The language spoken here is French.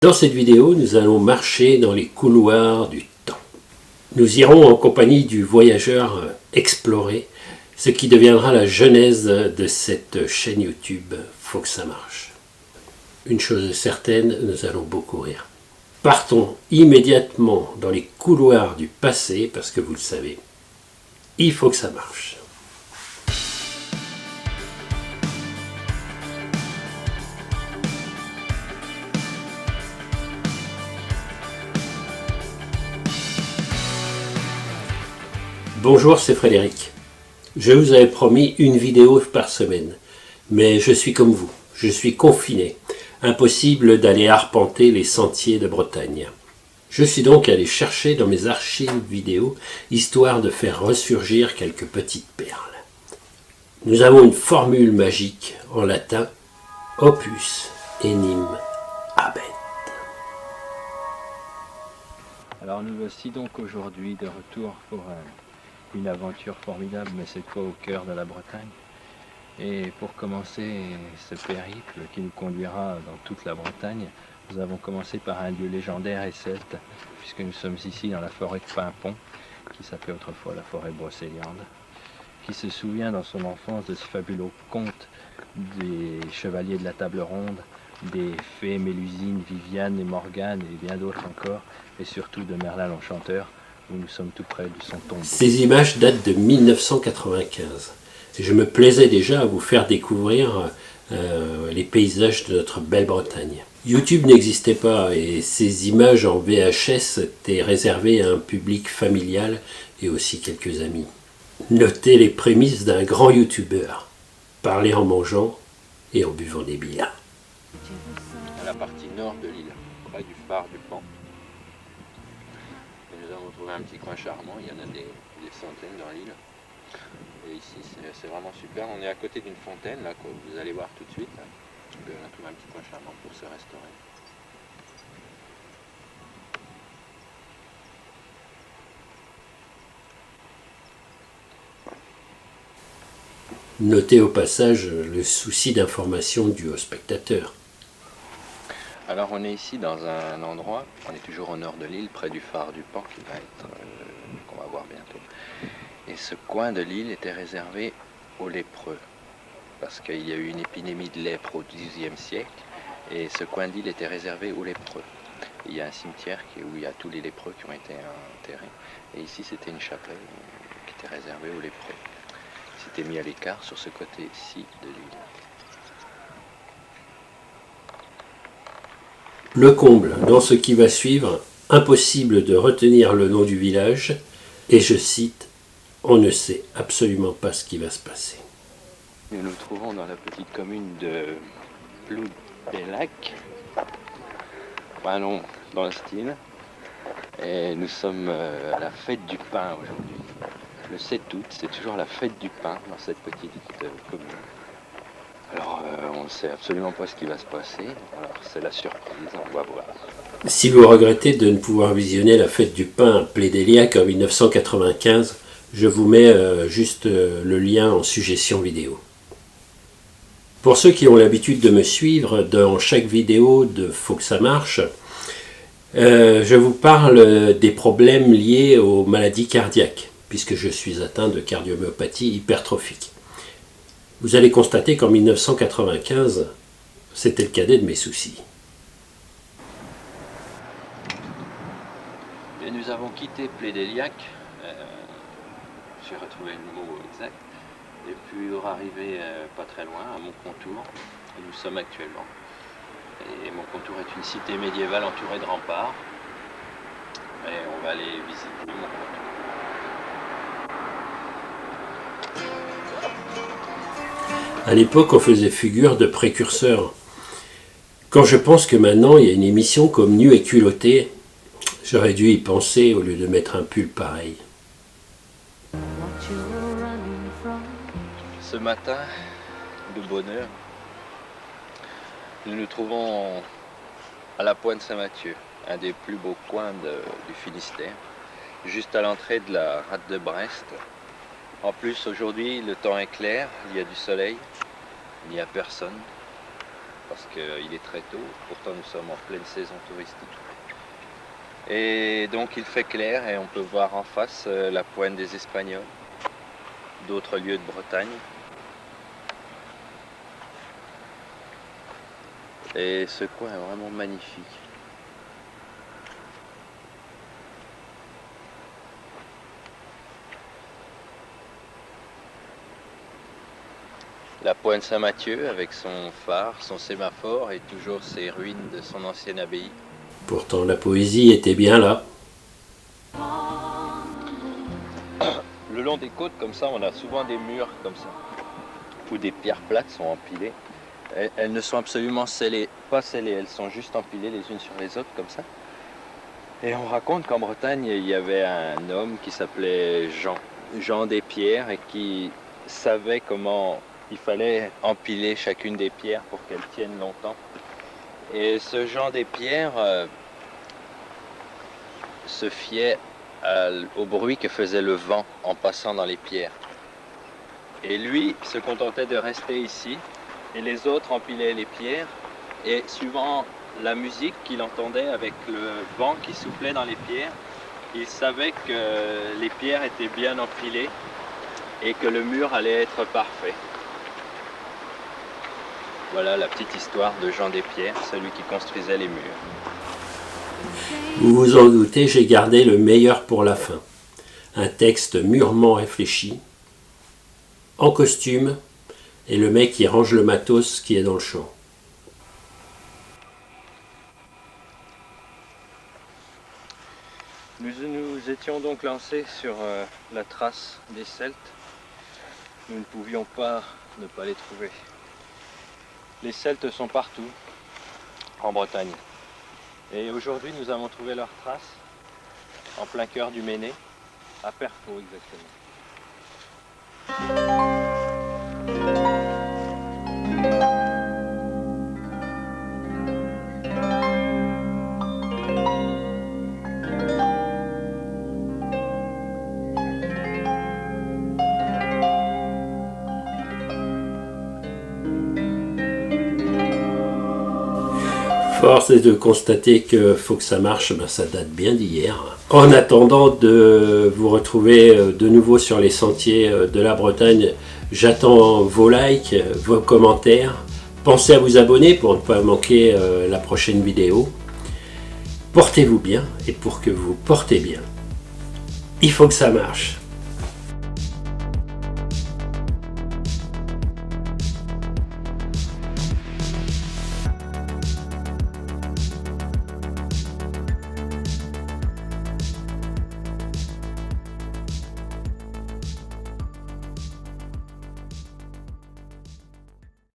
Dans cette vidéo, nous allons marcher dans les couloirs du temps. Nous irons en compagnie du voyageur explorer ce qui deviendra la genèse de cette chaîne YouTube Faut que ça marche. Une chose est certaine, nous allons beaucoup rire. Partons immédiatement dans les couloirs du passé parce que vous le savez, il faut que ça marche. Bonjour, c'est Frédéric. Je vous avais promis une vidéo par semaine, mais je suis comme vous, je suis confiné. Impossible d'aller arpenter les sentiers de Bretagne. Je suis donc allé chercher dans mes archives vidéo, histoire de faire ressurgir quelques petites perles. Nous avons une formule magique en latin, opus enim habet. Alors nous voici donc aujourd'hui de retour pour une aventure formidable, mais cette fois au cœur de la Bretagne. Et pour commencer ce périple qui nous conduira dans toute la Bretagne, nous avons commencé par un lieu légendaire et celte, puisque nous sommes ici dans la forêt de Pimpon, qui s'appelait autrefois la forêt Brocéliande. Qui se souvient dans son enfance de ce fabuleux conte des chevaliers de la table ronde, des fées Mélusine, Viviane et Morgane et bien d'autres encore, et surtout de Merlin l'Enchanteur, où nous sommes tout près de son tombeau. Ces images datent de 1995. Et je me plaisais déjà à vous faire découvrir les paysages de notre belle Bretagne. YouTube n'existait pas et ces images en VHS étaient réservées à un public familial et aussi quelques amis. Notez les prémices d'un grand youtubeur. Parler en mangeant et en buvant des bières. À la partie nord de l'île, près du phare du Pan. Et nous avons trouvé un petit coin charmant, il y en a des centaines dans l'île. Et ici c'est vraiment super, on est à côté d'une fontaine là, que vous allez voir tout de suite. Là. Donc, on a trouvé un petit coin charmant pour se restaurer. Notez au passage le souci d'information dû au spectateur. Alors on est ici dans un endroit, on est toujours au nord de l'île, près du phare du Pan qui va être, qu'on va voir bientôt. Et ce coin de l'île était réservé aux lépreux, parce qu'il y a eu une épidémie de lèpre au XIIe siècle, et ce coin d'île était réservé aux lépreux. Il y a un cimetière où il y a tous les lépreux qui ont été enterrés, et ici c'était une chapelle qui était réservée aux lépreux. C'était mis à l'écart sur ce côté-ci de l'île. Le comble, dans ce qui va suivre, impossible de retenir le nom du village, et je cite, on ne sait absolument pas ce qui va se passer. Nous nous trouvons dans la petite commune de Ploudbélac, enfin non, dans le style, et nous sommes à la fête du pain aujourd'hui. Le 7 août, c'est toujours la fête du pain dans cette petite commune. Alors, on ne sait absolument pas ce qui va se passer, alors c'est la surprise, on va voir. Si vous regrettez de ne pouvoir visionner la fête du pain à Plédéliac en 1995, je vous mets juste le lien en suggestion vidéo. Pour ceux qui ont l'habitude de me suivre, dans chaque vidéo de Faut que ça marche, je vous parle des problèmes liés aux maladies cardiaques, puisque je suis atteint de cardiomyopathie hypertrophique. Vous allez constater qu'en 1995, c'était le cadet de mes soucis. Et nous avons quitté Plédéliac, j'ai retrouvé le mot exact, et puis pour arriver pas très loin, à Montcontour, où nous sommes actuellement. Et Montcontour est une cité médiévale entourée de remparts, et on va aller visiter Montcontour. À l'époque, on faisait figure de précurseur. Quand je pense que maintenant, il y a une émission comme Nu et culotté, j'aurais dû y penser au lieu de mettre un pull pareil. Ce matin, de bonne heure, nous nous trouvons à la Pointe Saint-Mathieu, un des plus beaux coins du Finistère, juste à l'entrée de la rade de Brest. En plus, aujourd'hui, le temps est clair, il y a du soleil, il n'y a personne. parce qu'il est très tôt, pourtant nous sommes en pleine saison touristique. Et donc il fait clair et on peut voir en face la pointe des Espagnols, d'autres lieux de Bretagne. Et ce coin est vraiment magnifique. La pointe Saint-Mathieu avec son phare, son sémaphore et toujours ses ruines de son ancienne abbaye. Pourtant la poésie était bien là. Le long des côtes comme ça, on a souvent des murs comme ça, où des pierres plates sont empilées. Elles ne sont absolument pas scellées, elles sont juste empilées les unes sur les autres comme ça. Et on raconte qu'en Bretagne, il y avait un homme qui s'appelait Jean Despierres, et qui savait comment il fallait empiler chacune des pierres pour qu'elles tiennent longtemps. Et ce Jean Despierres se fiait au bruit que faisait le vent en passant dans les pierres. Et lui se contentait de rester ici, et les autres empilaient les pierres, et suivant la musique qu'il entendait avec le vent qui soufflait dans les pierres, il savait que les pierres étaient bien empilées et que le mur allait être parfait. Voilà la petite histoire de Jean Despierres, celui qui construisait les murs. Vous vous en doutez, j'ai gardé le meilleur pour la fin. Un texte mûrement réfléchi, en costume, et le mec qui range le matos qui est dans le champ. Nous étions donc lancés sur la trace des Celtes. Nous ne pouvions pas ne pas les trouver. Les Celtes sont partout en Bretagne. Et aujourd'hui, nous avons trouvé leurs traces en plein cœur du Méné, à Perfaux exactement. Force est de constater que Faut que ça marche, ça date bien d'hier. En attendant de vous retrouver de nouveau sur les sentiers de la Bretagne, j'attends vos likes, vos commentaires. Pensez à vous abonner pour ne pas manquer la prochaine vidéo. Portez-vous bien, et pour que vous portez bien, il faut que ça marche.